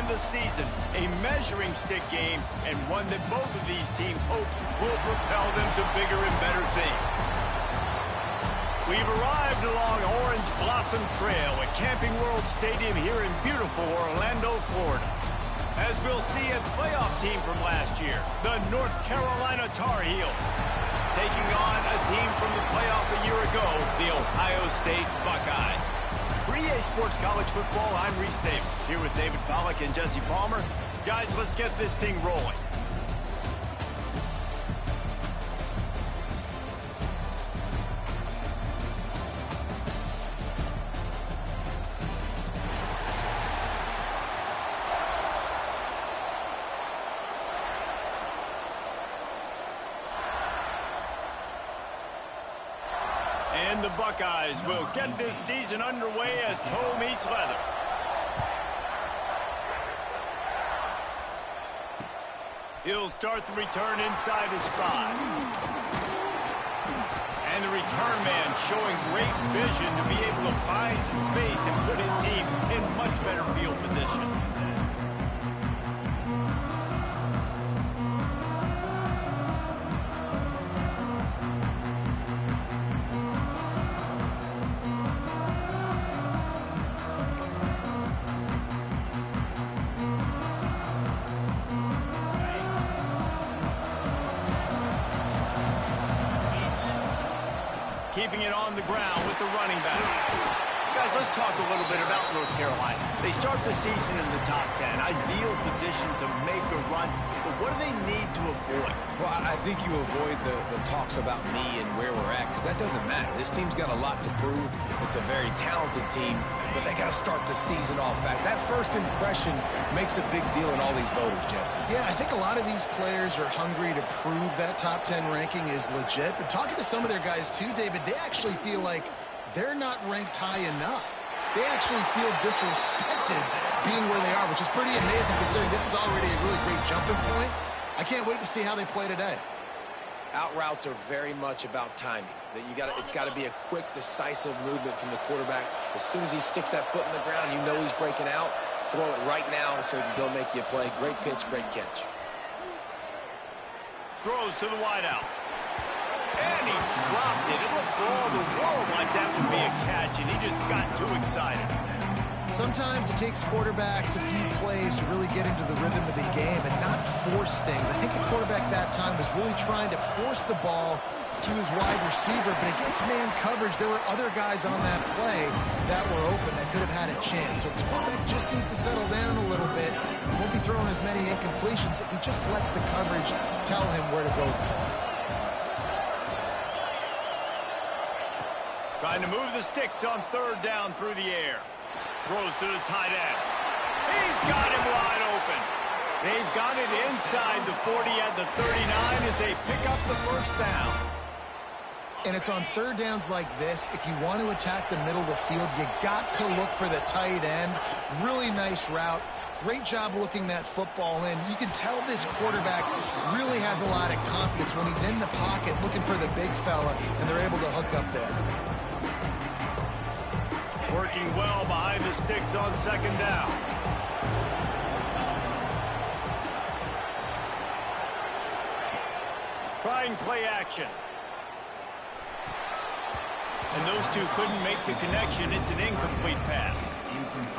the season, a measuring stick game, and one that both of these teams hope will propel them to bigger and better things. We've arrived along Orange Blossom Trail at Camping World Stadium here in beautiful Orlando, Florida. As we'll see a playoff team from last year, the North Carolina Tar Heels, taking on a team from the playoff a year ago, the Ohio State Buckeyes. For EA Sports College Football, I'm Reese Davis, here with David Pollack and Jesse Palmer. Guys, let's get this thing rolling. And the Buckeyes will get this season underway as toe meets leather. He'll start the return inside his 5. And the return man showing great vision to be able to find some space and put his team in much better field position. Keeping it on the ground with the running back. Guys, let's talk a little bit about North Carolina. They start the season in the top 10. Ideal position to make a run. But what do they need to avoid? Well, I think you avoid the talks about me and where we're at, because that doesn't matter. This team's got a lot to prove. It's a very talented team, but they got to start the season off fast. That first impression makes a big deal in all these voters, Jesse. Yeah, I think a lot of these players are hungry to prove that top 10 ranking is legit. But talking to some of their guys too, David, they actually feel like they're not ranked high enough. They actually feel disrespected being where they are, which is pretty amazing considering this is already a really great jumping point. I can't wait to see how they play today. Out routes are very much about timing. It's got to be a quick, decisive movement from the quarterback. As soon as he sticks that foot in the ground, you know he's breaking out. Throw it right now so he can go make you a play. Great pitch, great catch. Throws to the wideout. And he dropped it. It looked for all the world like that would be a catch, and he just got too excited. Sometimes it takes quarterbacks a few plays to really get into the rhythm of the game and not force things. I think the quarterback that time was really trying to force the ball to his wide receiver, but against man coverage, there were other guys on that play that were open that could have had a chance. So this quarterback just needs to settle down a little bit. He won't be throwing as many incompletions if he just lets the coverage tell him where to go. Trying to move the sticks on third down through the air. Throws to the tight end. He's got him wide open. They've got it inside the 40 at the 39 as they pick up the first down. And it's on third downs like this. If you want to attack the middle of the field, you got to look for the tight end. Really nice route. Great job looking that football in. You can tell this quarterback really has a lot of confidence when he's in the pocket looking for the big fella, and they're able to hook up there. Working well behind the sticks on second down. Trying play action. And those two couldn't make the connection. It's an incomplete pass.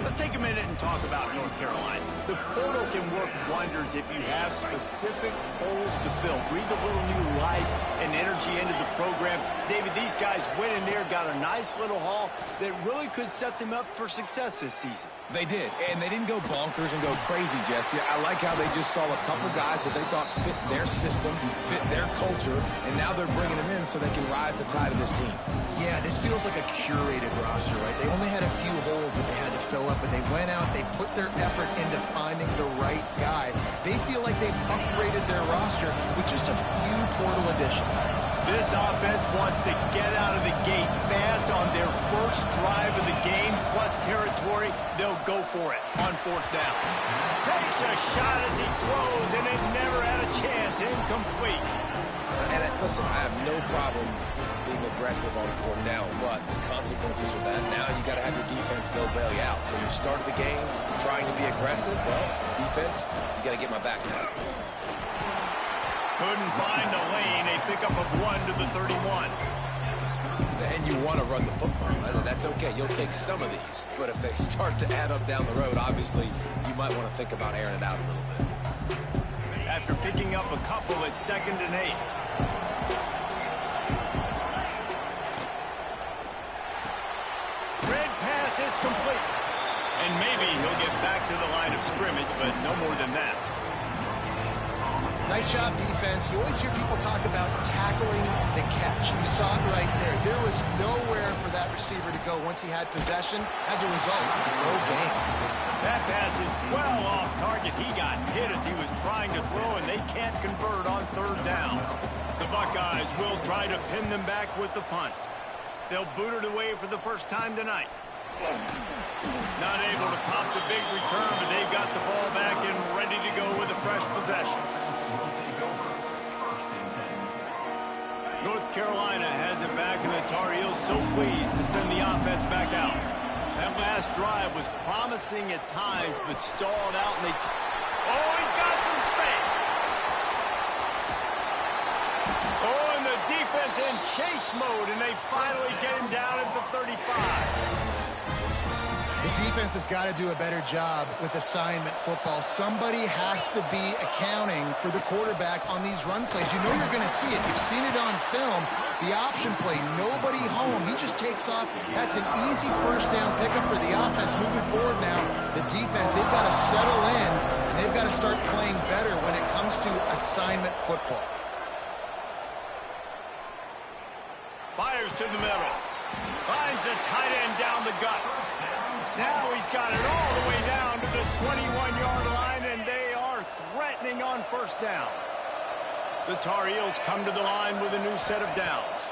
Let's take a minute and talk about North Carolina. The portal can work wonders if you have specific holes to fill. Breathe a little new life and energy into the program. David, these guys went in there, got a nice little haul that really could set them up for success this season. They did, and they didn't go bonkers and go crazy, Jesse. I like how they just saw a couple guys that they thought fit their system, fit their culture, and now they're bringing them in so they can rise the tide of this team. Yeah, this feels like a curated roster, right? They only had a few holes that they had to fill up, but they went out, they put their effort into finding the right guy. They feel like they've upgraded their roster with just a few portal additions. This offense wants to get out of the gate fast on their first drive of the game, plus territory. They'll go for it on fourth down. Takes a shot as he throws, and it never had a chance. Incomplete. And listen, I have no problem being aggressive on fourth down, but the consequences of that, now you got to have your defense go bail you out. So you started the game trying to be aggressive. Well, defense, you got to get my back now. Couldn't find a lane. A pickup of 1 to the 31. And you want to run the football. That's okay. You'll take some of these. But if they start to add up down the road, obviously, you might want to think about airing it out a little bit. After picking up a couple at 2nd and 8. Red pass, it's complete. And maybe he'll get back to the line of scrimmage, but no more than that. Nice job, defense. You always hear people talk about tackling the catch. You saw it right there. There was nowhere for that receiver to go once he had possession. As a result, no gain. That pass is well off target. He got hit as he was trying to throw, and they can't convert on 3rd down. The Buckeyes will try to pin them back with the punt. They'll boot it away for the first time tonight. Not able to pop the big return, but they've got the ball back and ready to go with a fresh possession. North Carolina has it back, and the Tar Heels so pleased to send the offense back out. That last drive was promising at times, but stalled out, and oh, he's got some space. Oh, and the defense in chase mode, and they finally get him down at the 35. The defense has got to do a better job with assignment football. Somebody has to be accounting for the quarterback on these run plays. You know you're going to see it. You've seen it on film. The option play, nobody home. He just takes off. That's an easy 1st down pickup for the offense moving forward now. The defense, they've got to settle in, and they've got to start playing better when it comes to assignment football. Fires to the middle. Finds a tight end down the gut. Now he's got it all the way down to the 21-yard line, and they are threatening on 1st down. The Tar Heels come to the line with a new set of downs.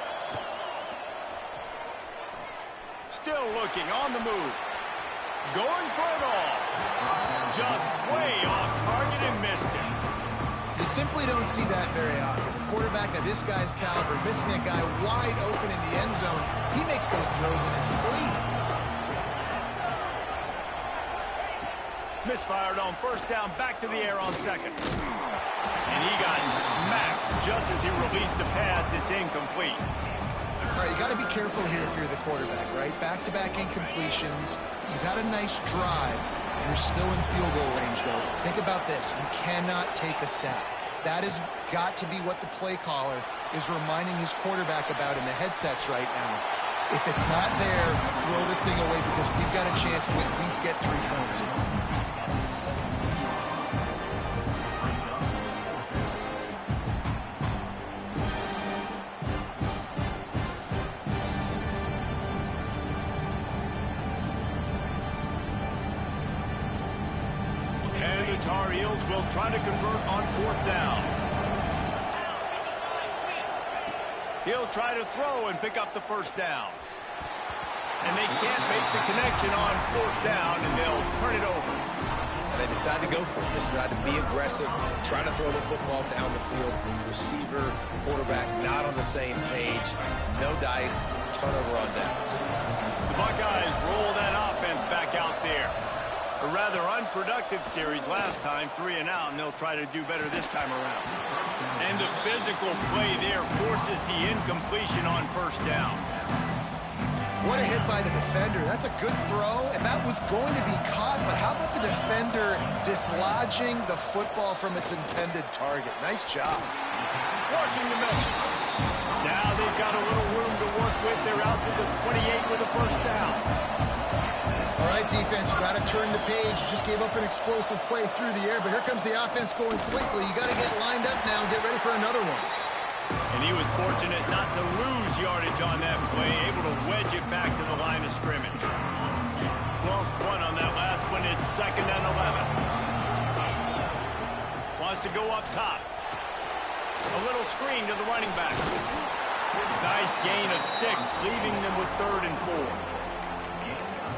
Still looking on the move. Going for it all. Just way off target and missed it. You simply don't see that very often. A quarterback of this guy's caliber missing a guy wide open in the end zone. He makes those throws in his sleep. Misfired on 1st down, back to the air on 2nd. And he got smacked just as he released the pass. It's incomplete. All right, you got to be careful here if you're the quarterback, right? Back-to-back incompletions. You've had a nice drive. You're still in field goal range, though. Think about this. You cannot take a sack. That has got to be what the play caller is reminding his quarterback about in the headsets right now. If it's not there, throw this thing away because we've got a chance to at least get 3 points here. And the Tar Heels will try to convert on 4th down. He'll try to throw and pick up the 1st down. And they can't make the connection on 4th down, and they'll turn it over. And they decide to go for it. They decide to be aggressive, try to throw the football down the field. Receiver, quarterback, not on the same page. No dice, turnover on downs. The Buckeyes roll that offense back out there. A rather unproductive series last time, 3 and out, and they'll try to do better this time around. And the physical play there forces the incompletion on 1st down. What a hit by the defender. That's a good throw, and that was going to be caught, but how about the defender dislodging the football from its intended target? Nice job. Working the middle. Now they've got a little room to work with. They're out to the 28 with a 1st down. All right, defense, you got to turn the page. You just gave up an explosive play through the air, but here comes the offense going quickly. You got to get lined up now and get ready for another one. And he was fortunate not to lose yardage on that play, able to wedge it back to the line of scrimmage. Lost 1 on that last one. It's 2nd and 11. Wants to go up top. A little screen to the running back. Nice gain of 6, leaving them with 3rd and 4.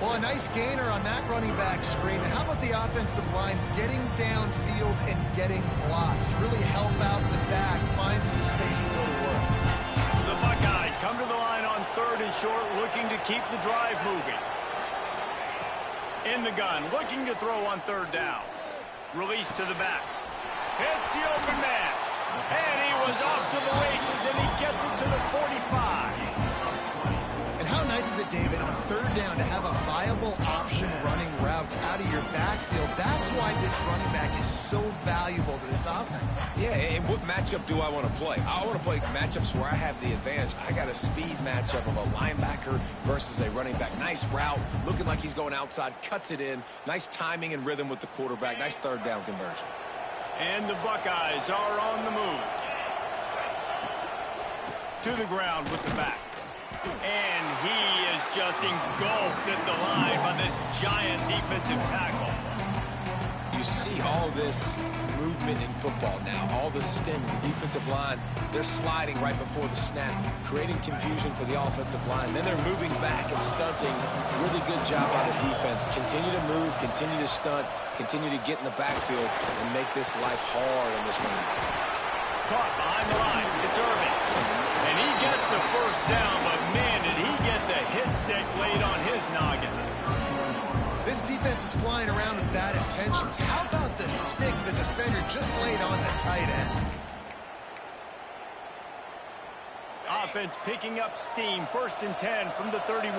Well, a nice gainer on that running back screen. How about the offensive line getting downfield and getting blocks to really help out the back, find some space to go to work. The Buckeyes come to the line on 3rd and short, looking to keep the drive moving. In the gun, looking to throw on 3rd down. Release to the back. Hits the open man. And he was off to the races, and he gets it to the 45. And how nice is it, David, on 3rd down to have a viable option running routes out of your backfield? That's why this running back is so valuable to this offense. Yeah, and what matchup do I want to play? I want to play matchups where I have the advantage. I got a speed matchup of a linebacker versus a running back. Nice route, looking like he's going outside, cuts it in. Nice timing and rhythm with the quarterback. Nice 3rd down conversion. And the Buckeyes are on the move. To the ground with the back. And he is just engulfed at the line by this giant defensive tackle. You see all this movement in football now. All the stem, the defensive line, they're sliding right before the snap, creating confusion for the offensive line. Then they're moving back and stunting. Really good job by the defense. Continue to move, continue to stunt, continue to get in the backfield and make this life hard on this running back. Caught behind the line. It's Irvin. And he gets the 1st down, but man, did he get the hit stick laid on his noggin. This defense is flying around with bad intentions. How about the stick the defender just laid on the tight end? Offense picking up steam. 1st and 10 from the 31.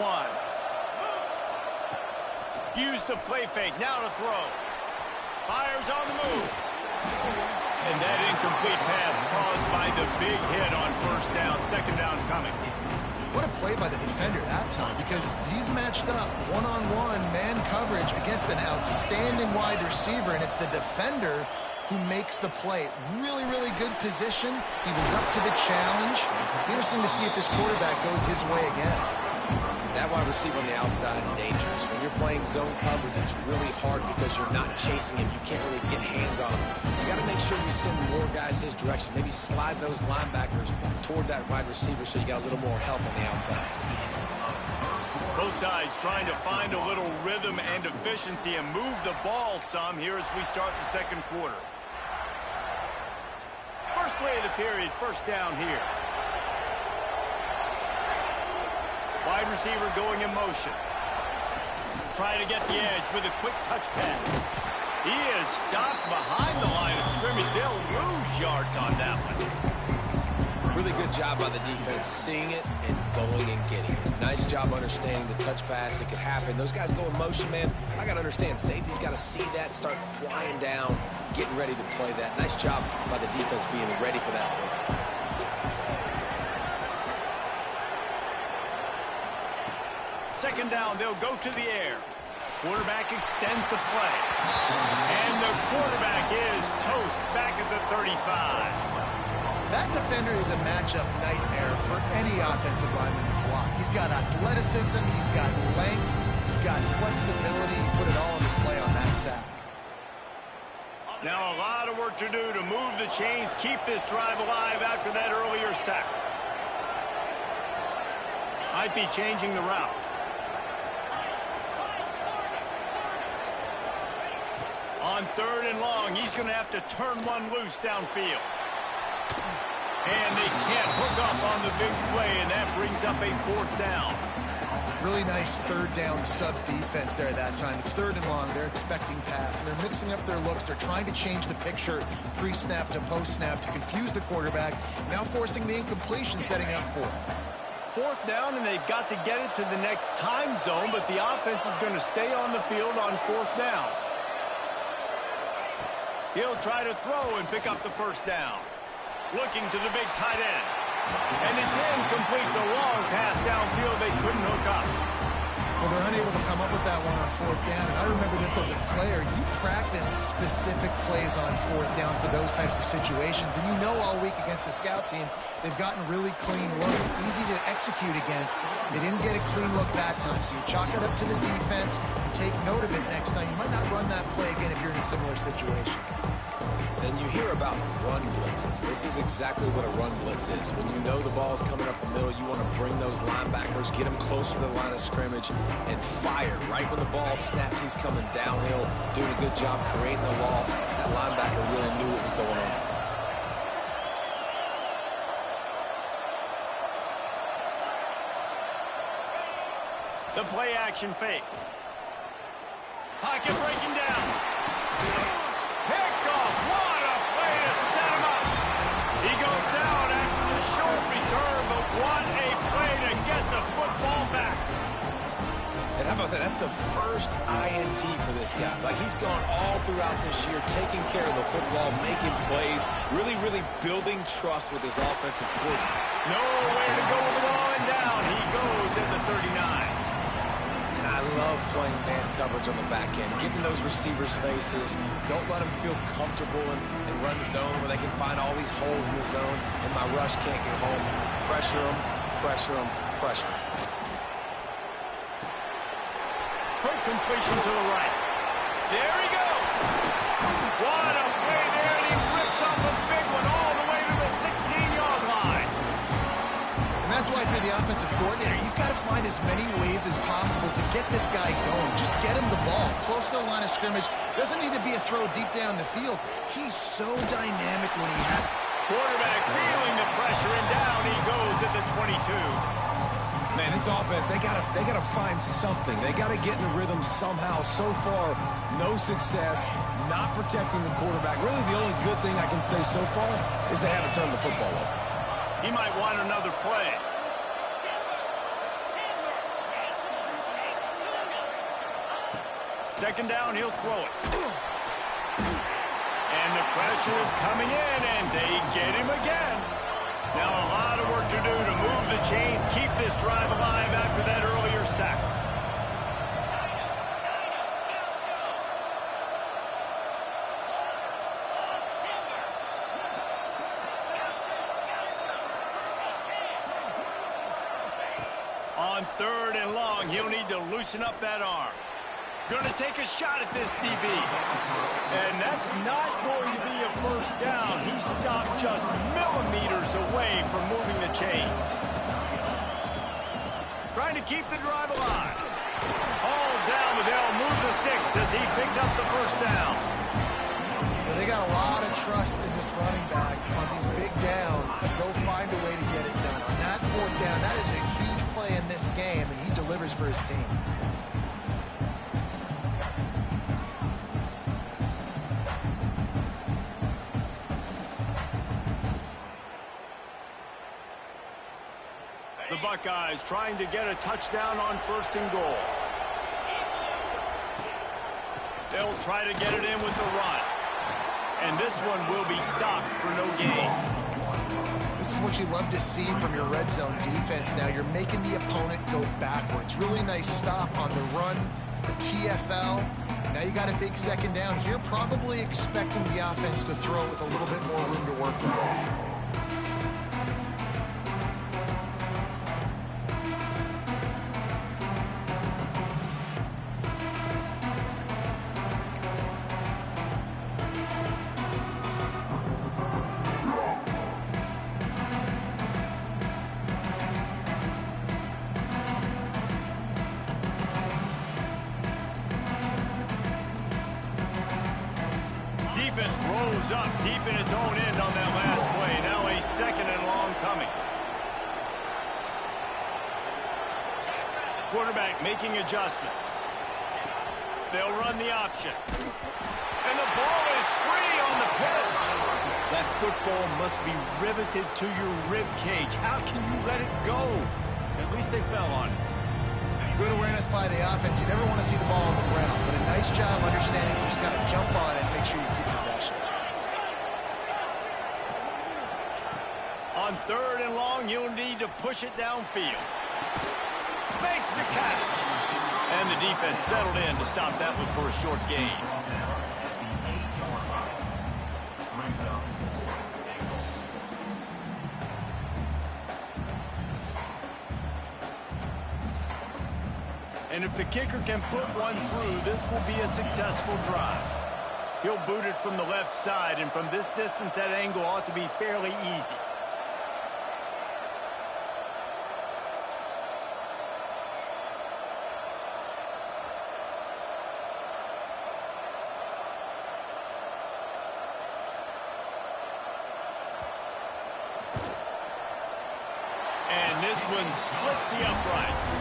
Use the play fake. Now to throw. Fires on the move. And that incomplete pass caused by the big hit on 1st down. 2nd down coming. What a play by the defender that time, because he's matched up one-on-one man coverage against an outstanding wide receiver, and it's the defender who makes the play. Really, really good position. He was up to the challenge. Interesting to see if this quarterback goes his way again. That wide receiver on the outside is dangerous. When you're playing zone coverage, it's really hard because you're not chasing him. You can't really get hands on him. You got to make sure you send more guys his direction. Maybe slide those linebackers toward that wide receiver so you got a little more help on the outside. Both sides trying to find a little rhythm and efficiency and move the ball some here as we start the 2nd quarter. First play of the period, 1st down here. Wide receiver going in motion. Trying to get the edge with a quick touch pass. He is stopped behind the line of scrimmage. They'll lose yards on that one. Really good job by the defense, seeing it and going and getting it. Nice job understanding the touch pass. It could happen. Those guys go in motion, man. I got to understand, safety's got to see that, start flying down, getting ready to play that. Nice job by the defense being ready for that play. 2nd down, they'll go to the air. Quarterback extends the play. And the quarterback is toast back at the 35. That defender is a matchup nightmare for any offensive lineman to block. He's got athleticism, he's got length, he's got flexibility. He put it all on display on that sack. Now a lot of work to do to move the chains, keep this drive alive after that earlier sack. Might be changing the route. On 3rd and long, he's going to have to turn one loose downfield. And they can't hook up on the big play, and that brings up a 4th down. Really nice 3rd down sub defense there that time. It's 3rd and long. They're expecting pass, and they're mixing up their looks. They're trying to change the picture pre-snap to post-snap to confuse the quarterback, now forcing the incompletion, setting up 4th. 4th down, and they've got to get it to the next time zone, but the offense is going to stay on the field on 4th down. He'll try to throw and pick up the 1st down. Looking to the big tight end. And it's incomplete. The long pass downfield. They couldn't hook up. Well, they're unable to come up with that one on 4th down. And I remember this as a player. You practice specific plays on 4th down for those types of situations. And you know all week against the scout team, they've gotten really clean looks. Easy to execute against. They didn't get a clean look that time. So you chalk it up to the defense. Take note of it next time. You might not run that play again if you're in a similar situation. And you hear about run blitzes. This is exactly what a run blitz is. When you know the ball's coming up the middle, you want to bring those linebackers, get them closer to the line of scrimmage, and fire. Right when the ball snapped, he's coming downhill, doing a good job creating the loss. That linebacker really knew what was going on. The play action fake. Pocket breaking down. Pick off. What a play to set him up. He goes down after the short return, but what a play to get the football back. And how about that? That's the first INT for this guy. Like, he's gone all throughout this year, taking care of the football, making plays, really building trust with his offensive coordinator. Nowhere to go with the ball and down. He goes at the 39. I love playing man coverage on the back end, getting those receivers' faces. Don't let them feel comfortable and run zone where they can find all these holes in the zone and my rush can't get home. Pressure them, pressure them, pressure them. Quick completion to the right. There he goes. What a play there, and he rips off a big one all the way to the 16-yard line. And that's why, if you're the offensive coordinator, you've got to find as many ways as possible to get this guy going. Just get him the ball close to the line of scrimmage. Doesn't need to be a throw deep down the field. He's so dynamic when he has. Quarterback feeling the pressure, and down he goes at the 22. Man, this offense, they gotta find something. They gotta get in the rhythm somehow. So far, no success, not protecting the quarterback. Really, the only good thing I can say so far is they haven't turned the football over. He might want another play. Second down, he'll throw it. And the pressure is coming in, and they get him again. Now a lot of work to do to move the chains, keep this drive alive after that earlier sack. On third and long, he'll need to loosen up that arm. Going to take a shot at this DB. And that's not going to be a first down. He stopped just millimeters away from moving the chains. Trying to keep the drive alive. All down, but they'll move the sticks as he picks up the first down. Well, they got a lot of trust in this running back on these big downs to go find a way to get it done. On that fourth down, that is a huge play in this game, and he delivers for his team. The Buckeyes trying to get a touchdown on first and goal. They'll try to get it in with the run. And this one will be stopped for no gain. This is what you love to see from your red zone defense now. You're making the opponent go backwards. Really nice stop on the run, the TFL. Now you got a big second down here, probably expecting the offense to throw with a little bit more room to work the ball. Defense rose up deep in its own end on that last play. Now a second and long coming. Quarterback making adjustments. They'll run the option. And the ball is free on the pitch. That football must be riveted to your rib cage. How can you let it go? At least they fell on it. Good awareness by the offense. You never want to see the ball on the ground, but a nice job understanding you just got to jump on it and make sure you keep possession. On third and long, you'll need to push it downfield. Makes the catch. And the defense settled in to stop that one for a short gain. And if the kicker can put one through, this will be a successful drive. He'll boot it from the left side, and from this distance, that angle ought to be fairly easy. And this one splits the uprights.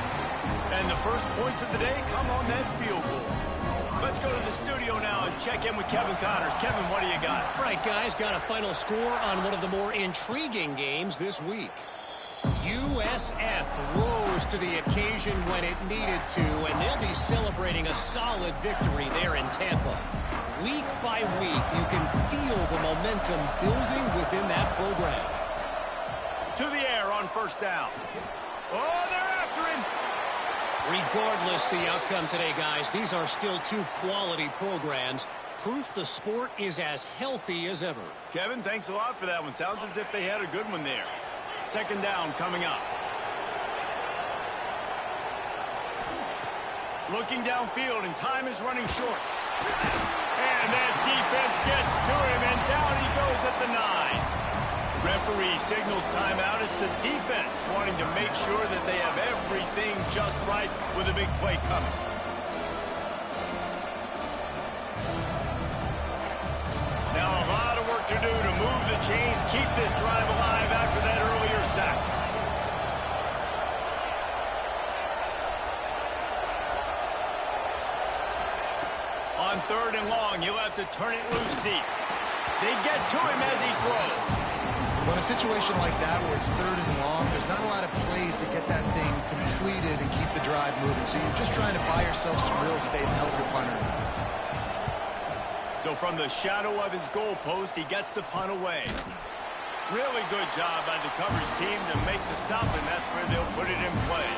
And the first points of the day come on that field goal. Let's go to the studio now and check in with Kevin Connors. Kevin, what do you got? Right, guys, got a final score on one of the more intriguing games this week. USF rose to the occasion when it needed to, and they'll be celebrating a solid victory there in Tampa. Week by week, you can feel the momentum building within that program. To the air on first down. Oh, they're after him. Regardless the outcome today, guys, these are still two quality programs. Proof the sport is as healthy as ever. Kevin, thanks a lot for that one. Sounds as if they had a good one there. Second down coming up. Looking downfield, and time is running short. And that defense gets to him, and down he goes at the 9. Referee signals timeout. It's the defense wanting to make sure that they have everything just right with a big play coming. Now a lot of work to do to move the chains, keep this drive alive after that earlier sack. On third and long, you'll have to turn it loose deep. They get to him as he throws. Well, in a situation like that where it's third and long, there's not a lot of plays to get that thing completed and keep the drive moving. So you're just trying to buy yourself some real estate and help your punter. So from the shadow of his goalpost, he gets the punt away. Really good job by the coverage team to make the stop, and that's where they'll put it in play.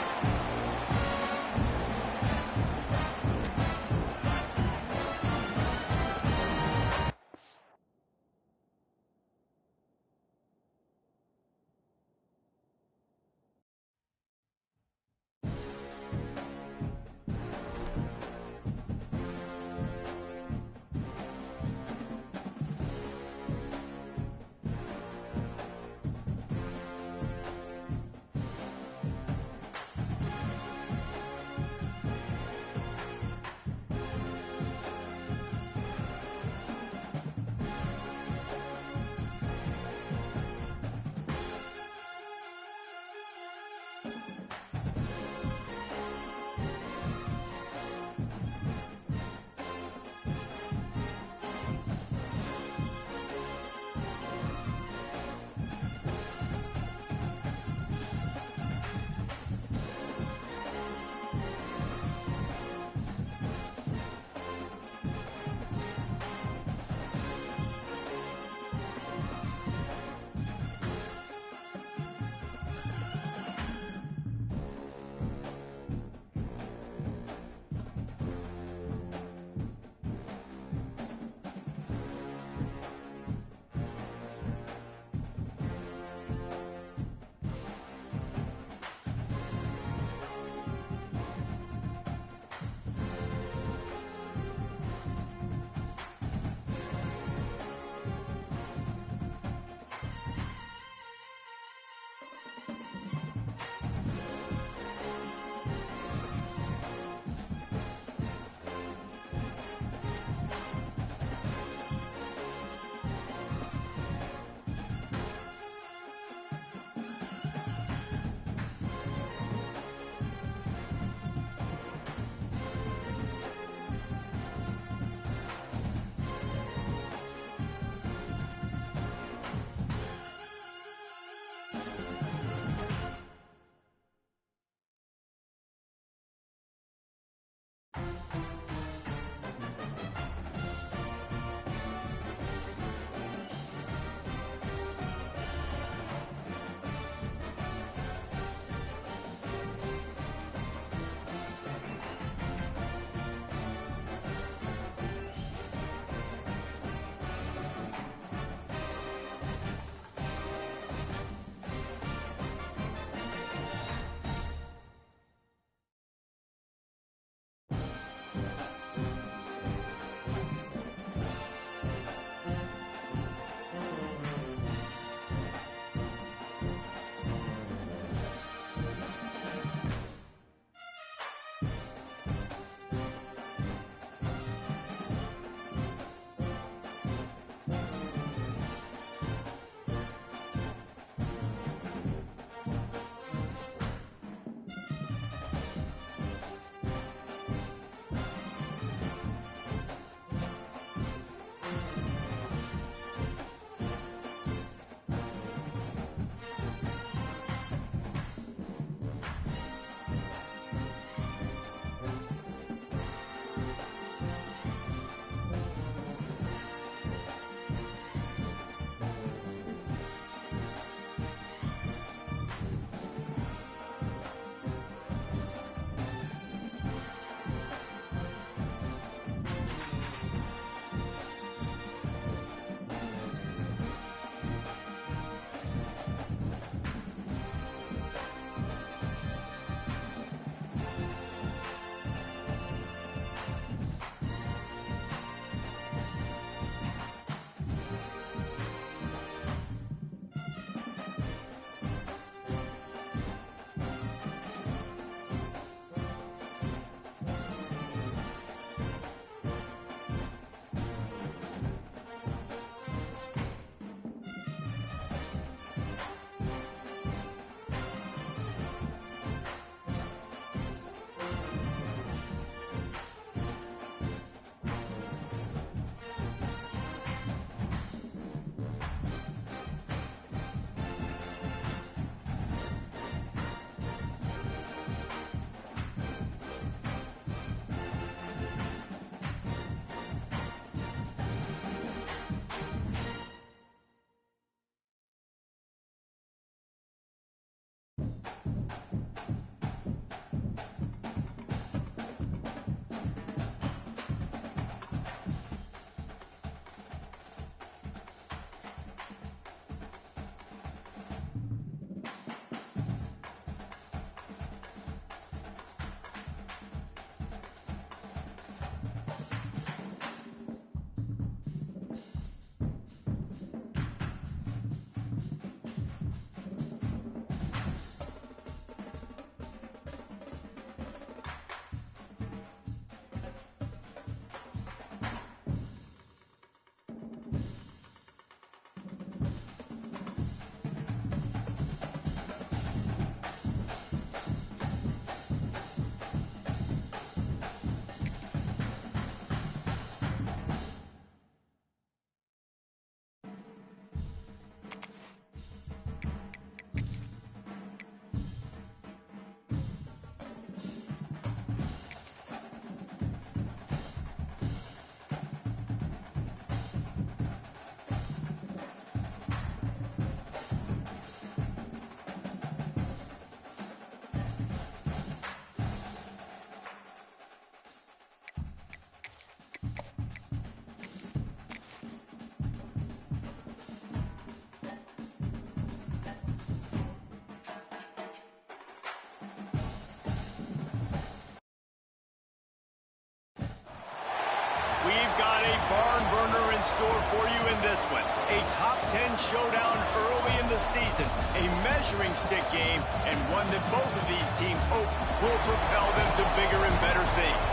for you in this one. A top 10 showdown early in the season, a measuring stick game, and one that both of these teams hope will propel them to bigger and better things.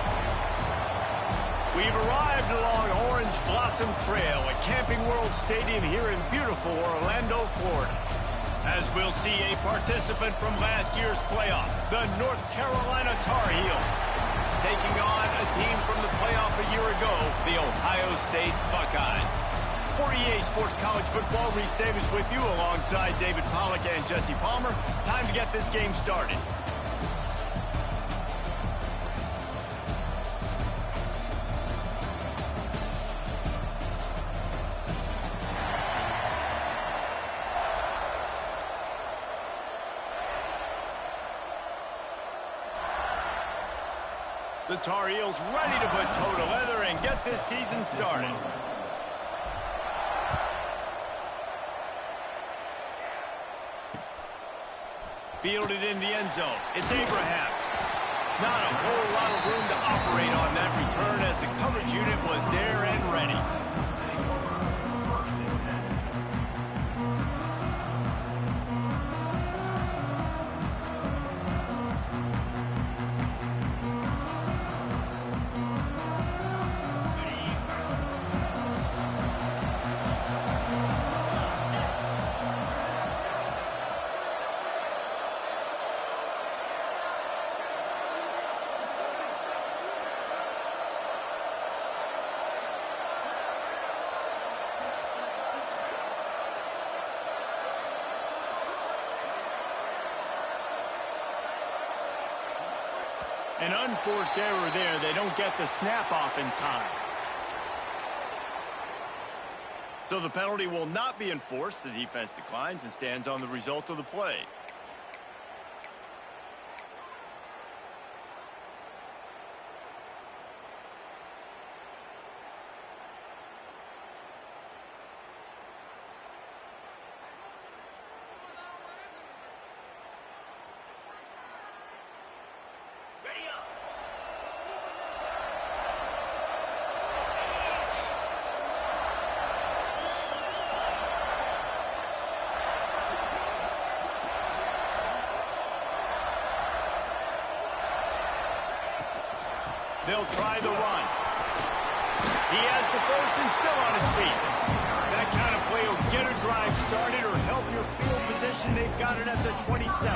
We've arrived along Orange Blossom Trail at Camping World Stadium here in beautiful Orlando, Florida. As we'll see a participant from last year's playoff, the North Carolina Tar Heels, taking on a team from the playoff a year ago, the Ohio State Buckeyes. For EA Sports College Football, Reese Davis with you alongside David Pollack and Jesse Palmer. Time to get this game started. The Tar Heels ready to put toe to leather and get this season started. Fielded in the end zone. It's Abraham. Not a whole lot of room to operate on that return as the coverage unit was there and ready. An unforced error there. They don't get the snap off in time. So the penalty will not be enforced. The defense declines and stands on the result of the play. They'll try the run. He has the first and still on his feet. That kind of play will get a drive started or help your field position. They've got it at the 27.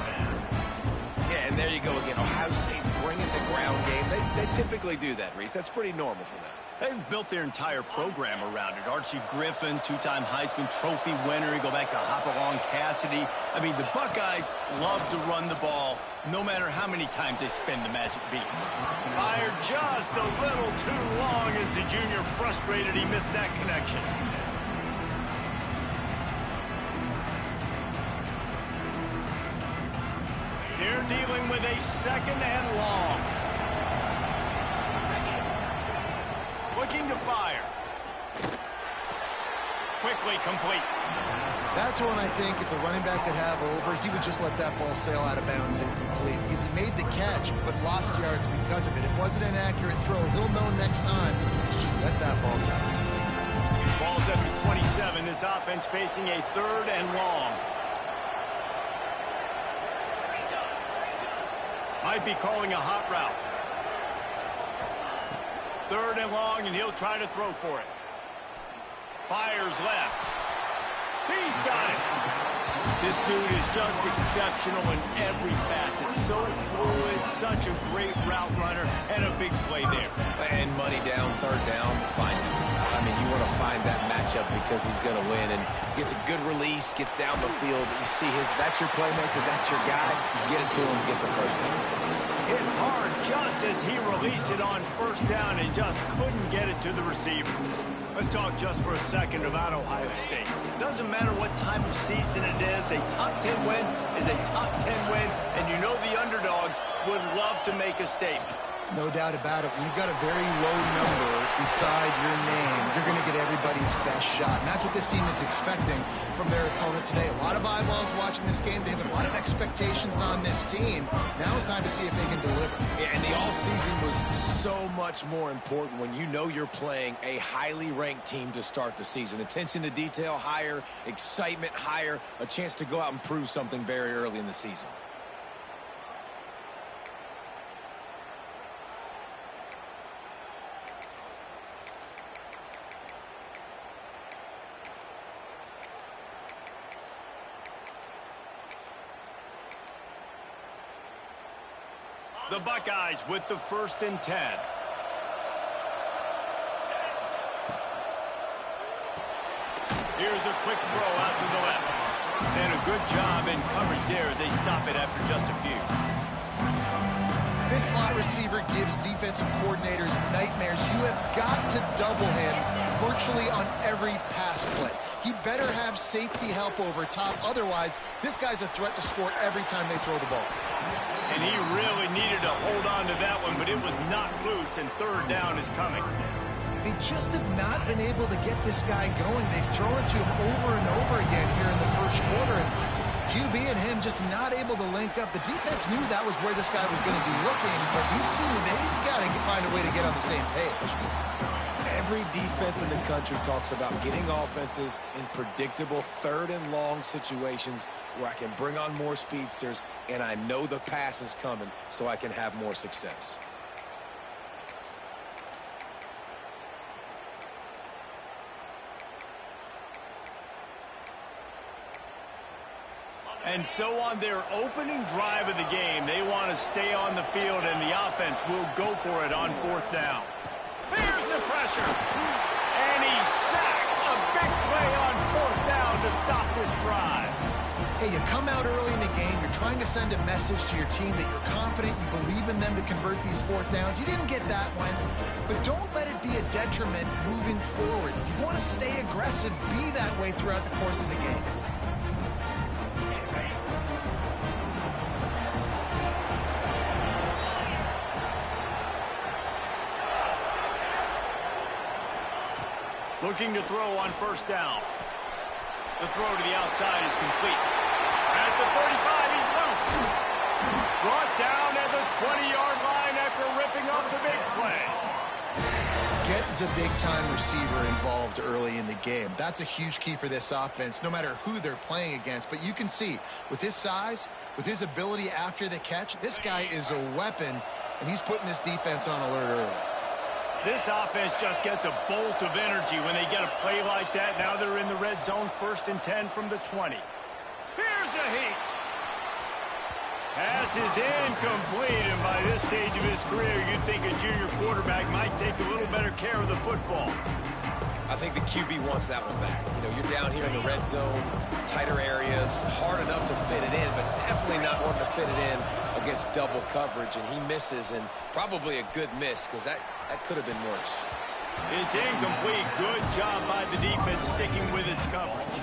Yeah, and there you go again. Ohio State bringing the ground game. They typically do that, Reese. That's pretty normal for them. They've built their entire program around it. Archie Griffin, two-time Heisman Trophy winner. You go back to Hopalong Cassidy. I mean, the Buckeyes love to run the ball, no matter how many times they spin the magic beat. Fired just a little too long as the junior frustrated he missed that connection. They're dealing with a second and long. Looking to fire. Quickly complete. That's one I think if the running back could have over, he would just let that ball sail out of bounds and complete. Because he made the catch, but lost yards because of it. It wasn't an accurate throw. He'll know next time to just let that ball go. Ball's at the 27. This offense facing a third and long. Might be calling a hot route. Third and long, and he'll try to throw for it. Fires left. He's got it. This dude is just exceptional in every facet. So fluid, such a great route runner, and a big play there. And money down, third down, find him. I mean, you want to find that matchup because he's going to win. And gets a good release, gets down the field. You see that's your playmaker, that's your guy. Get it to him, get the first down. Hit hard just as he released it on first down and just couldn't get it to the receiver. Let's talk just for a second about Ohio State. Doesn't matter what time of season it is, a top 10 win is a top 10 win, and you know the underdogs would love to make a statement. No doubt about it. When you've got a very low number beside your name, you're going to get everybody's best shot. And that's what this team is expecting from their opponent today. A lot of eyeballs watching this game. They have a lot of expectations on this team. Now it's time to see if they can deliver. Yeah, and the offseason was so much more important when you know you're playing a highly ranked team to start the season. Attention to detail higher, excitement higher, a chance to go out and prove something very early in the season. The Buckeyes with the 1st and 10. Here's a quick throw out to the left. And a good job in coverage there as they stop it after just a few. This slot receiver gives defensive coordinators nightmares. You have got to double him virtually on every pass play. He better have safety help over top. Otherwise, this guy's a threat to score every time they throw the ball. And he really needed to hold on to that one, but it was not loose, and 3rd down is coming. They just have not been able to get this guy going. They've thrown it to him over and over again here in the first quarter, and QB and him just not able to link up. The defense knew that was where this guy was going to be looking, but these two, they've got to find a way to get on the same page. Every defense in the country talks about getting offenses in predictable 3rd and long situations where I can bring on more speedsters and I know the pass is coming so I can have more success. And so on their opening drive of the game, they want to stay on the field, and the offense will go for it on 4th down. Here's the pressure. And he's sacked. A big play on 4th down to stop this drive. Hey, you come out early in the game, you're trying to send a message to your team that you're confident, you believe in them to convert these 4th downs. You didn't get that one, but don't let it be a detriment moving forward. If you want to stay aggressive, be that way throughout the course of the game. Looking to throw on 1st down. The throw to the outside is complete. At the 35, he's loose. Brought down at the 20-yard line after ripping off the big play. Get the big-time receiver involved early in the game. That's a huge key for this offense, no matter who they're playing against. But you can see, with his size, with his ability after the catch, this guy is a weapon, and he's putting this defense on alert early. This offense just gets a bolt of energy when they get a play like that. Now they're in the red zone, 1st and 10 from the 20. Here's a heat. Pass is incomplete, and by this stage of his career, you'd think a junior quarterback might take a little better care of the football. I think the QB wants that one back. You know, you're down here in the red zone, tighter areas, hard enough to fit it in, but definitely not wanting to fit it in against double coverage, and he misses, and probably a good miss because that could have been worse. It's incomplete. Good job by the defense sticking with its coverage.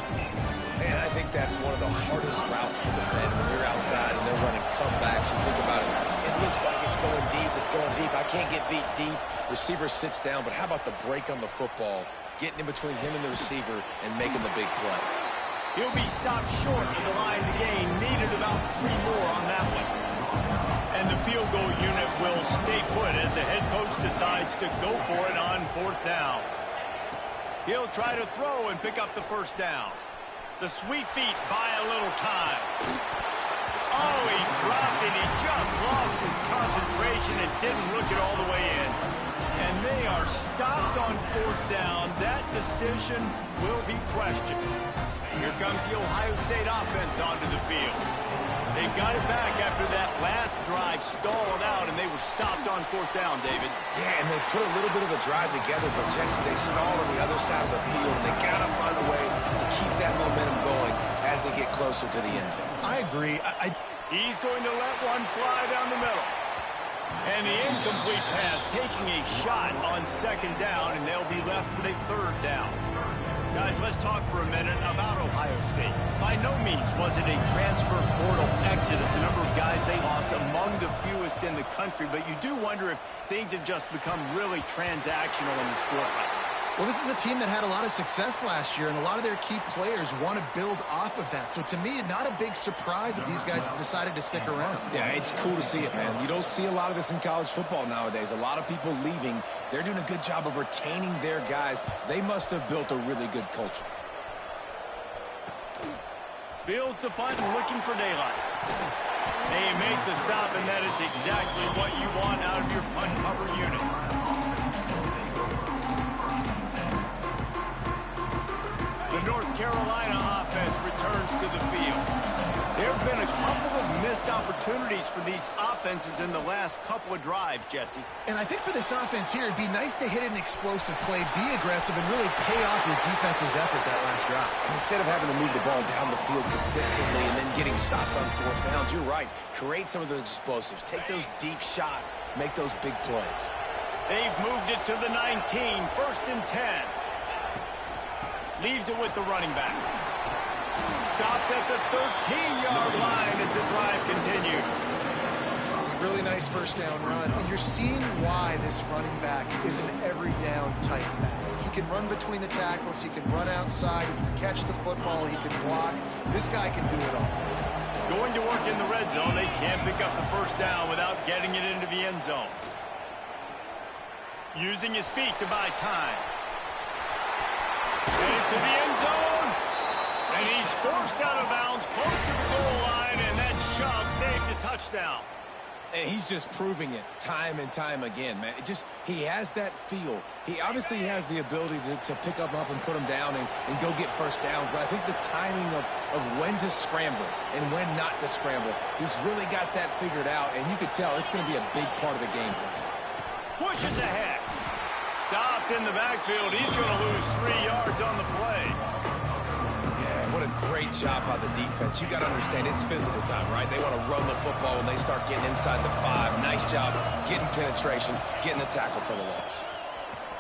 And I think that's one of the hardest routes to defend when you're outside and they're running comebacks. You think about it, it looks like it's going deep, I can't get beat deep. Receiver sits down, but how about the break on the football, getting in between him and the receiver and making the big play? He'll be stopped short of the line to gain. Needed about 3 more on that one. And the field goal unit will stay put as the head coach decides to go for it on 4th down. He'll try to throw and pick up the 1st down. The sweet feet buy a little time. Oh, he dropped it. He just lost his concentration and didn't look it all the way in. And they are stopped on 4th down. That decision will be questioned. Here comes the Ohio State offense onto the field. They got it back after that last drive stalled out, and they were stopped on 4th down, David. Yeah, and they put a little bit of a drive together, but, Jesse, they stalled on the other side of the field, and they got to find a way to keep that momentum going as they get closer to the end zone. I agree. He's going to let one fly down the middle. And the incomplete pass taking a shot on 2nd down, and they'll be left with a 3rd down. Guys, Guys, let's talk for a minute about Ohio State. By no means was it a transfer portal exodus, the number of guys they lost among the fewest in the country, but you do wonder if things have just become really transactional in the sport right now. Well, this is a team that had a lot of success last year, and a lot of their key players want to build off of that. So to me, not a big surprise that these guys decided to stick around. Yeah, it's cool to see it, man. You don't see a lot of this in college football nowadays. A lot of people leaving. They're doing a good job of retaining their guys. They must have built a really good culture. Fields the punt and looking for daylight. They make the stop, and that is exactly what you want out of your punt cover unit. The North Carolina offense returns to the field. There have been a couple of missed opportunities for these offenses in the last couple of drives, Jesse. And I think for this offense here, it'd be nice to hit an explosive play, be aggressive, and really pay off your defense's effort that last drive. And instead of having to move the ball down the field consistently and then getting stopped on fourth downs, you're right. Create some of those explosives. Take those deep shots. Make those big plays. They've moved it to the 19, 1st and 10. Leaves it with the running back. Stopped at the 13-yard line as the drive continues. Really nice first down run. And you're seeing why this running back is an every down type back. He can run between the tackles. He can run outside. He can catch the football. He can block. This guy can do it all. Going to work in the red zone. They can't pick up the first down without getting it into the end zone. Using his feet to buy time. Into the end zone, and he's forced out of bounds close to the goal line, and that shove saved a touchdown. And he's just proving it time and time again, man. He has that feel. He obviously has the ability to pick them up and put them down and go get first downs, but I think the timing of when to scramble and when not to scramble, he's really got that figured out, and you could tell it's going to be a big part of the game plan. Pushes ahead. Stopped in the backfield. He's going to lose 3 yards on the play. Yeah, what a great job by the defense. You got to understand, it's physical time, right? They want to run the football when they start getting inside the 5. Nice job getting penetration, getting the tackle for the loss.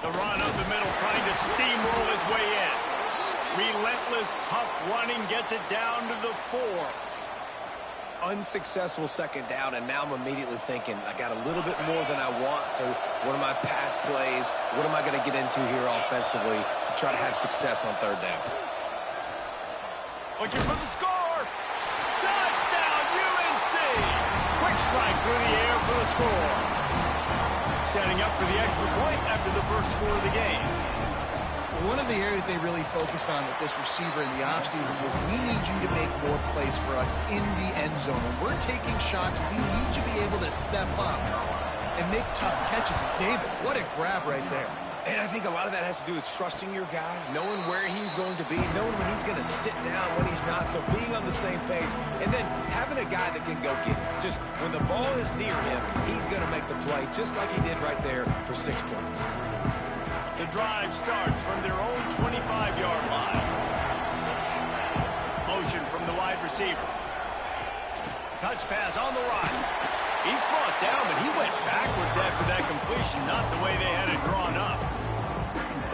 The run up the middle, trying to steamroll his way in. Relentless, tough running, gets it down to the 4. Unsuccessful second down, and now I'm immediately thinking, I got a little bit more than I want, so what are my pass plays? What am I going to get into here offensively to try to have success on third down? Looking for the score! Touchdown, UNC! Quick strike through the air for the score. Setting up for the extra point after the first score of the game. One of the areas they really focused on with this receiver in the offseason was we need you to make more plays for us in the end zone. When we're taking shots, we need you to be able to step up and make tough catches. And David, what a grab right there. And I think a lot of that has to do with trusting your guy, knowing where he's going to be, knowing when he's going to sit down, when he's not. So being on the same page, and then having a guy that can go get it. Just when the ball is near him, he's going to make the play, just like he did right there for 6 points. The drive starts from their own 25-yard line. Motion from the wide receiver. Touch pass on the right. He's brought down, but he went backwards after that completion, not the way they had it drawn up.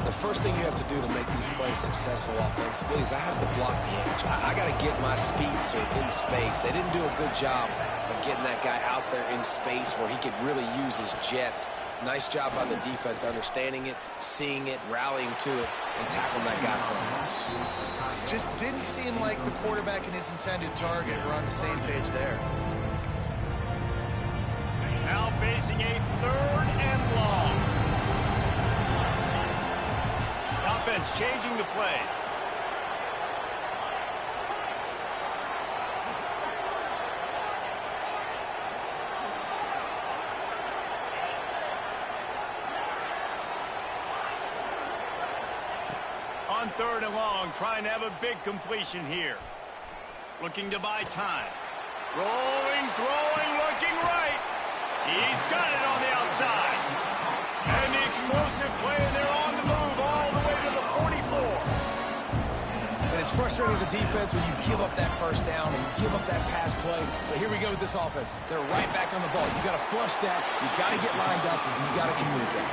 The first thing you have to do to make these plays successful offensively is I have to block the edge. I got to get my speedster in space. They didn't do a good job of getting that guy out there in space where he could really use his jets. Nice job by the defense understanding it, seeing it, rallying to it, and tackling that guy for a loss. Just didn't seem like the quarterback and his intended target were on the same page there. Now facing a 3rd and long. Offense changing the play. On 3rd and long, trying to have a big completion here. Looking to buy time. Rolling, throwing, looking right. He's got it on the outside. And the explosive play, and they're on the move all the way to the 44. And it's frustrating as a defense when you give up that first down and give up that pass play. But here we go with this offense. They're right back on the ball. You got to flush that. You got to get lined up, and you got to communicate.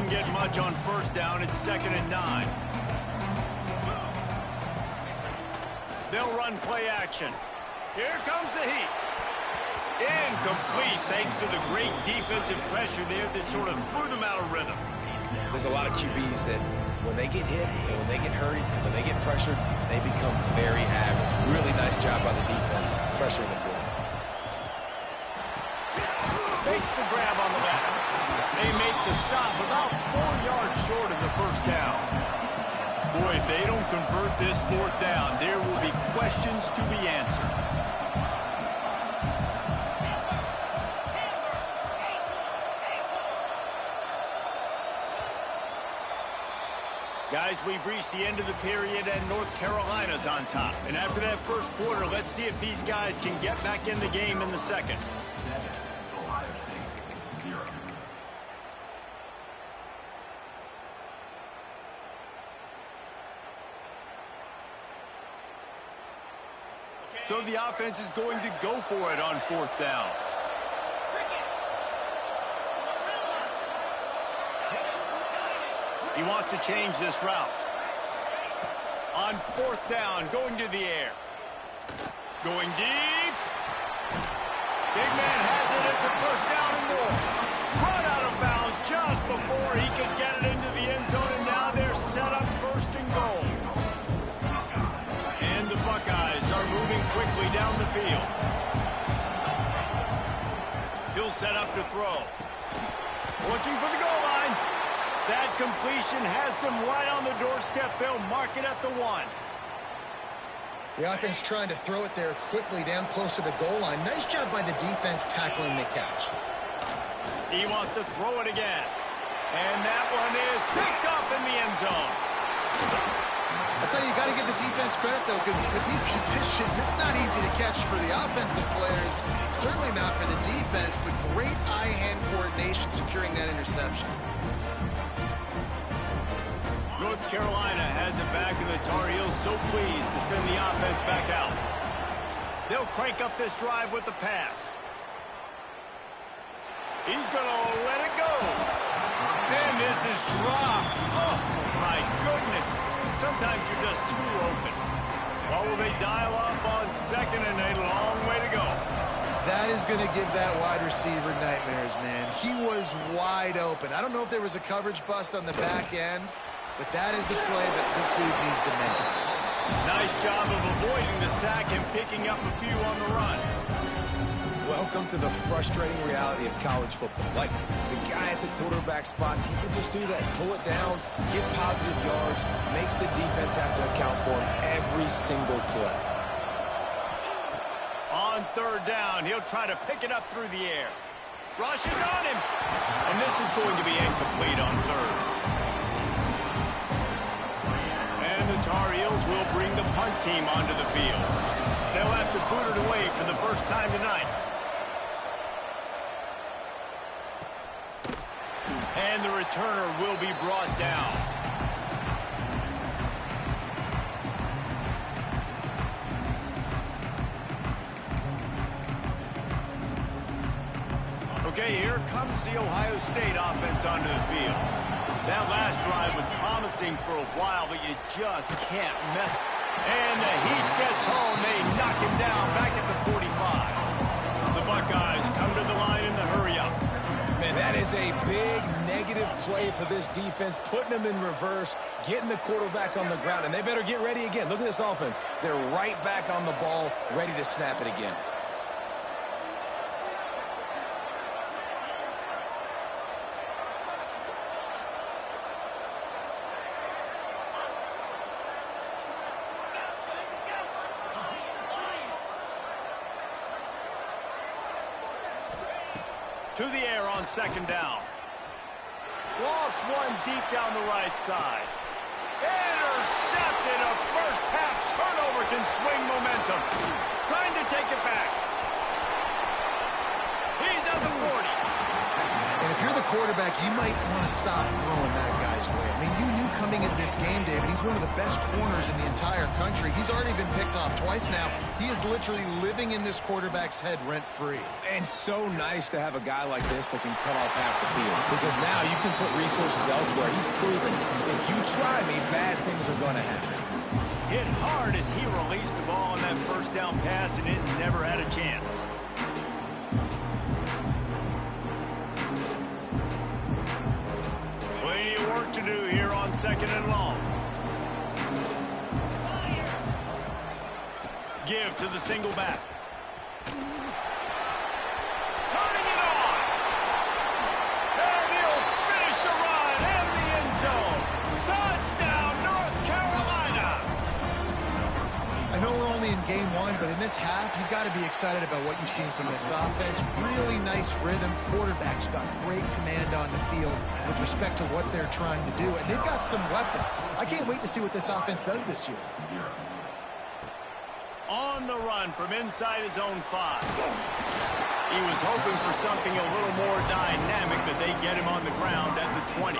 won't get much on first down. It's 2nd and 9. They'll run play action. Here comes the heat. Incomplete thanks to the great defensive pressure there that sort of threw them out of rhythm. There's a lot of QBs that when they get hit and when they get hurried and when they get pressured, they become very average. Really nice job by the defense pressuring the quarterback. Makes the grab on the back. They make the stop about 4 yards short of the first down. Boy, if they don't convert this 4th down, there will be questions to be answered. Guys, we've reached the end of the period, and North Carolina's on top. And after that first quarter, let's see if these guys can get back in the game in the second. So the offense is going to go for it on 4th down. He wants to change this route. On 4th down, going to the air. Going deep. Big man has it. It's a first down and more. Run out of bounds just before he could get it into the end zone, and now they're set up 1st and goal. And the Buckeyes are moving quickly down the field. He'll set up to throw. Looking for the goal line. That completion has them right on the doorstep. They'll mark it at the 1. The offense trying to throw it there quickly down close to the goal line. Nice job by the defense tackling the catch. He wants to throw it again. And that one is picked up in the end zone. That's how you got to give the defense credit, though, because with these conditions, it's not easy to catch for the offensive players. Certainly not for the defense, but great eye-hand coordination securing that interception. North Carolina has it back, and the Tar Heels so pleased to send the offense back out. They'll crank up this drive with the pass. He's going to let it go. And this is dropped. Oh, my goodness. Sometimes you're just too open. Well, will they dial up on 2nd and a long way to go? That is going to give that wide receiver nightmares, man. He was wide open. I don't know if there was a coverage bust on the back end, but that is a play that this dude needs to make. Nice job of avoiding the sack and picking up a few on the run. Welcome to the frustrating reality of college football. Like, the guy at the quarterback spot, he can just do that. Pull it down, get positive yards, makes the defense have to account for him every single play. On 3rd down, he'll try to pick it up through the air. Rush is on him. And this is going to be incomplete on 3rd. And the Tar Heels will bring the punt team onto the field. They'll have to boot it away for the first time tonight. And the returner will be brought down. Okay, here comes the Ohio State offense onto the field. That last drive was promising for a while, but you just can't mess. And the heat gets home. They knock him down back at the 45. The Buckeyes come to the line in the hurry-up. Man, that is a big negative play for this defense, putting them in reverse, getting the quarterback on the ground, and they better get ready again. Look at this offense. They're right back on the ball, ready to snap it again. To the air on 2nd down. Lost one deep down the right side. Intercepted. A first half turnover can swing momentum. Trying to take it back. He's at the 40. And if you're the quarterback, you might want to stop throwing that guy's way. I mean, you knew coming into this game, David, he's one of the best corners in the entire country. He's already been picked off twice now. He is literally living in this quarterback's head rent-free. And so nice to have a guy like this that can cut off half the field, because now you can put resources elsewhere. He's proven if you try me, bad things are going to happen. Hit hard as he released the ball on that first down pass, and it never had a chance. Plenty of work to do here on 2nd and long. Give to the single back. Turning it on. And he'll finish the run in the end zone. Touchdown, North Carolina. I know we're only in game one, but in this half, you've got to be excited about what you've seen from this offense. Really nice rhythm. Quarterback's got great command on the field with respect to what they're trying to do. And they've got some weapons. I can't wait to see what this offense does this year. On the run from inside his own 5. He was hoping for something a little more dynamic, but they get him on the ground at the 20.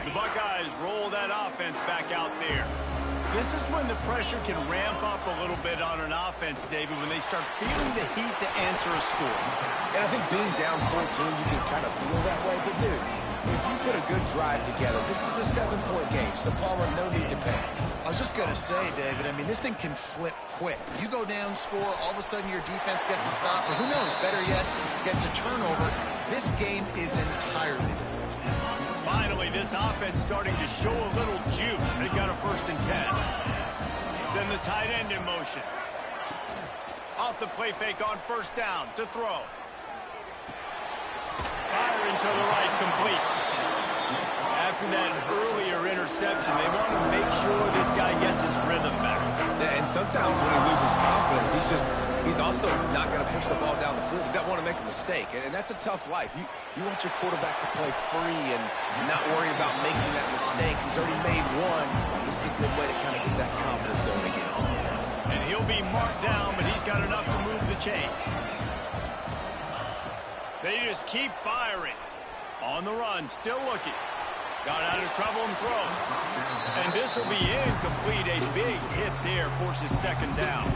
The Buckeyes roll that offense back out there. This is when the pressure can ramp up a little bit on an offense, David, when they start feeling the heat to answer a score. And I think being down 14, you can kind of feel that way. But, dude, if you put a good drive together, this is a 7-point game, so Palmer, no need to panic. I was just going to say, David, I mean, this thing can flip quick. You go down, score, all of a sudden your defense gets a stop, or who knows, better yet, gets a turnover. This game is entirely different. Finally, this offense starting to show a little juice. They've got a 1st and 10. Send the tight end in motion. Off the play fake on 1st down to throw. Firing to the right, complete. After that earlier interception, they want to make sure this guy gets his rhythm back. And sometimes when he loses confidence, he's also not going to push the ball down the field. He doesn't want to make a mistake, and that's a tough life. You want your quarterback to play free and not worry about making that mistake. He's already made one. This is a good way to kind of get that confidence going again. And he'll be marked down, but he's got enough to move the chains. They just keep firing. On the run, still looking. Got out of trouble and throws. And this will be incomplete. A big hit there forces 2nd down.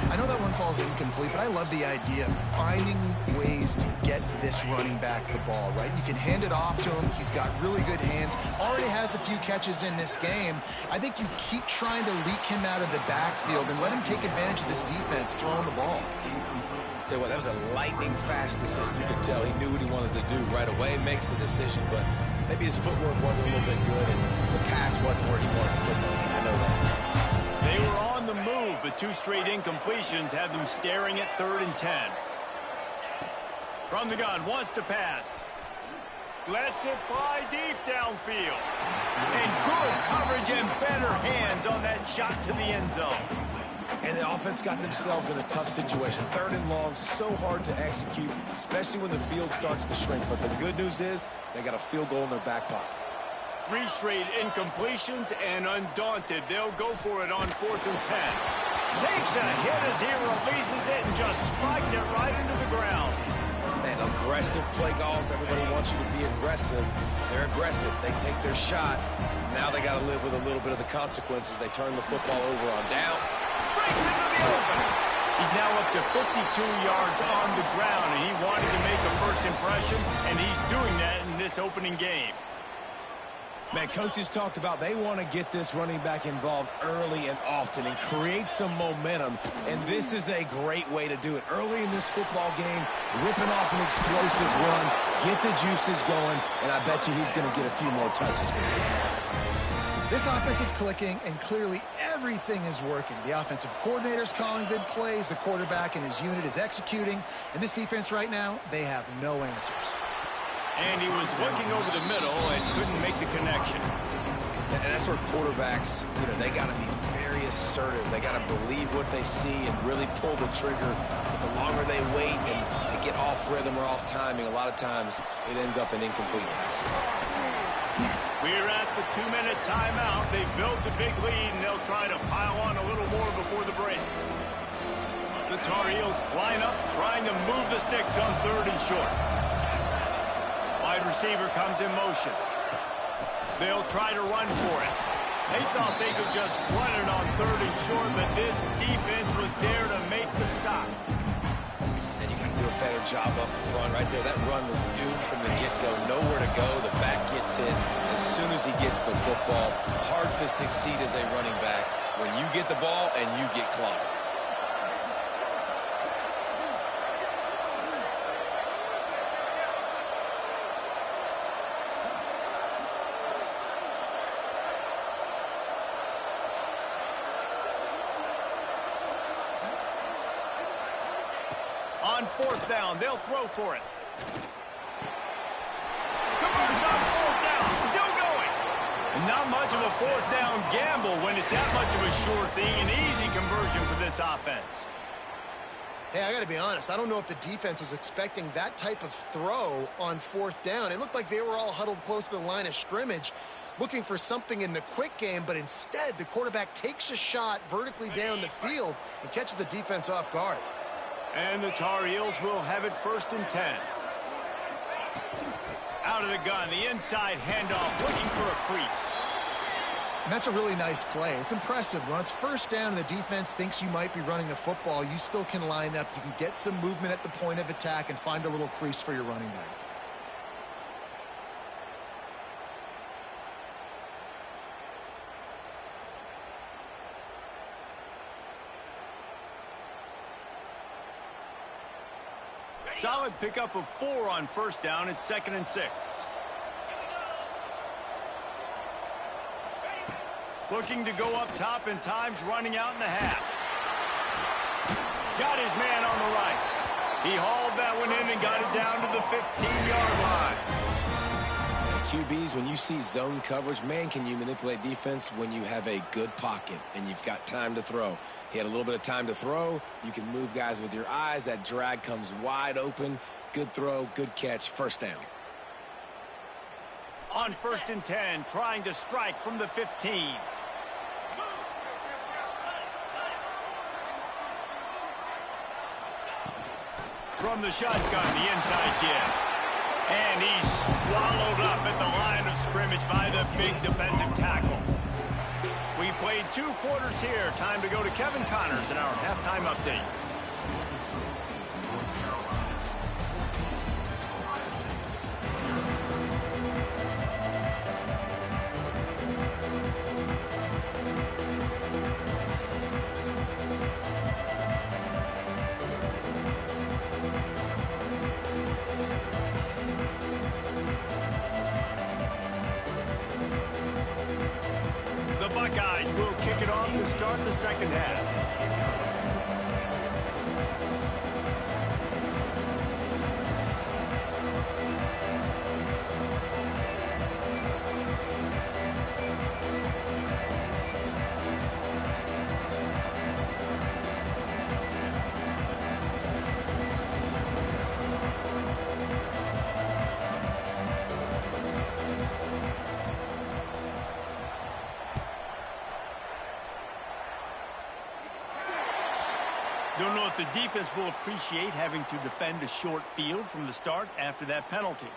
I know that one falls incomplete, but I love the idea of finding ways to get this running back the ball, right? You can hand it off to him. He's got really good hands. Already has a few catches in this game. I think you keep trying to leak him out of the backfield and let him take advantage of this defense throwing the ball. Tell you what, that was a lightning-fast decision. You could tell he knew what he wanted to do right away. Makes the decision, but maybe his footwork wasn't a little bit good, and the pass wasn't where he wanted to put it. I know that. They were on the move, but 2 straight incompletions have them staring at 3rd and 10. From the gun, wants to pass. Lets it fly deep downfield. And good coverage and better hands on that shot to the end zone. And the offense got themselves in a tough situation. 3rd and long, so hard to execute, especially when the field starts to shrink. But the good news is they got a field goal in their back pocket. 3 straight incompletions, and undaunted, they'll go for it on 4th and 10. Takes a hit as he releases it and just spiked it right into the ground. Man, aggressive play calls. Everybody wants you to be aggressive. They're aggressive. They take their shot. Now they got to live with a little bit of the consequences. They turn the football over on down. Breaks into the open. He's now up to 52 yards on the ground, and he wanted to make a first impression, and he's doing that in this opening game. Man, coaches talked about they want to get this running back involved early and often and create some momentum, and this is a great way to do it. Early in this football game, ripping off an explosive run, get the juices going, and I bet you he's going to get a few more touches today. This offense is clicking, and clearly everything is working. The offensive coordinator's calling good plays. The quarterback and his unit is executing. And this defense right now, they have no answers. And he was looking over the middle and couldn't make the connection. And that's where quarterbacks, they got to be very assertive. They got to believe what they see and really pull the trigger. But the longer they wait and they get off rhythm or off timing, a lot of times it ends up in incomplete passes. We're at the 2-minute timeout. They've built a big lead, and they'll try to pile on a little more before the break. The Tar Heels line up, trying to move the sticks on 3rd and short. Wide receiver comes in motion. They'll try to run for it. They thought they could just run it on 3rd and short, but this defense was there to make the stop. And you got to do a better job up front right there. That run was doomed from the get-go. Nowhere to go. The back gets hit as soon as he gets the football. Hard to succeed as a running back when you get the ball and you get clogged. On 4th down, they'll throw for it. Converts on 4th down, still going. And not much of a 4th down gamble when it's that much of a sure thing. An easy conversion for this offense. Hey, I got to be honest. I don't know if the defense was expecting that type of throw on 4th down. It looked like they were all huddled close to the line of scrimmage, looking for something in the quick game, but instead the quarterback takes a shot vertically down the field and catches the defense off guard. And the Tar Heels will have it 1st and 10. Out of the gun, the inside handoff, looking for a crease. And that's a really nice play. It's impressive. When it's 1st down and the defense thinks you might be running the football, you still can line up. You can get some movement at the point of attack and find a little crease for your running back. Solid pickup of 4 on 1st down. It's 2nd and 6. Looking to go up top, and time's running out in the half. Got his man on the right. He hauled that one in and got it down to the 15-yard line. QBs, when you see zone coverage, man, can you manipulate defense when you have a good pocket and you've got time to throw. He had a little bit of time to throw. You can move guys with your eyes. That drag comes wide open. Good throw, good catch, 1st down. On 1st and 10, trying to strike from the 15. From the shotgun, the inside give. And he's swallowed up at the line of scrimmage by the big defensive tackle. We've played 2 quarters here. Time to go to Kevin Connors in our halftime update. Buckeyes will kick it off to start the 2nd half. Don't know if the defense will appreciate having to defend a short field from the start after that penalty.